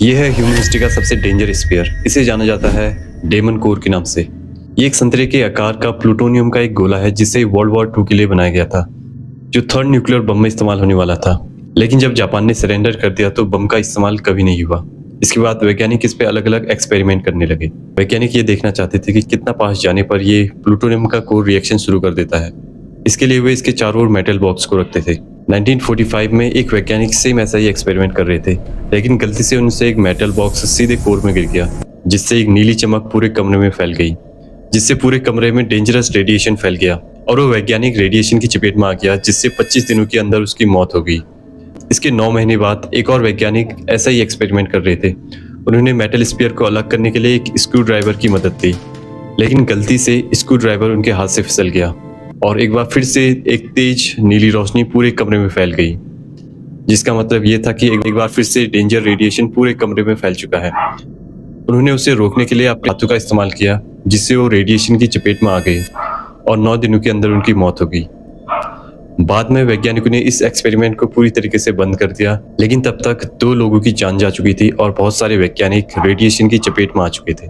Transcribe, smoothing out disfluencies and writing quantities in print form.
ये है human history का सबसे डेंजर स्पेयर। इसे जाना जाता है डेमन कोर के नाम से। ये एक संतरे के आकार का प्लूटोनियम का एक गोला है जिसे वर्ल्ड वॉर 2 के लिए बनाया गया था, जो थर्ड न्यूक्लियर बम में इस्तेमाल होने वाला था। लेकिन जब जापान ने सरेंडर कर दिया तो बम का इस्तेमाल कभी नहीं हुआ। इसके बाद वैज्ञानिक इस पे अलग अलग एक्सपेरिमेंट करने लगे। वैज्ञानिक ये देखना चाहते थे कि कितना पास जाने पर ये प्लूटोनियम का कोर रिएक्शन शुरू कर देता है। इसके लिए वे इसके चारों ओर मेटल बॉक्स को रखते थे। 1945 में एक वैज्ञानिक सेम ऐसा ही एक्सपेरिमेंट कर रहे थे, लेकिन गलती से उनसे एक मेटल बॉक्स सीधे कोर में गिर गया, जिससे एक नीली चमक पूरे कमरे में फैल गई, जिससे पूरे कमरे में डेंजरस रेडिएशन फैल गया और वो वैज्ञानिक रेडिएशन की चपेट में आ गया, जिससे 25 दिनों के अंदर उसकी मौत हो गई। इसके 9 महीने बाद एक और वैज्ञानिक ऐसा ही एक्सपेरिमेंट कर रहे थे। उन्होंने मेटल स्पीयर को अलग करने के लिए एक स्क्रू ड्राइवर की मदद ली, लेकिन गलती से स्क्रू ड्राइवर उनके हाथ से फिसल गया और एक बार फिर से एक तेज नीली रोशनी पूरे कमरे में फैल गई, जिसका मतलब ये था कि एक बार फिर से डेंजर रेडिएशन पूरे कमरे में फैल चुका है। उन्होंने उसे रोकने के लिए अपने हाथों का इस्तेमाल किया, जिससे वो रेडिएशन की चपेट में आ गए और 9 दिनों के अंदर उनकी मौत हो गई। बाद में वैज्ञानिकों ने इस एक्सपेरिमेंट को पूरी तरीके से बंद कर दिया, लेकिन तब तक 2 लोगों की जान जा चुकी थी और बहुत सारे वैज्ञानिक रेडिएशन की चपेट में आ चुके थे।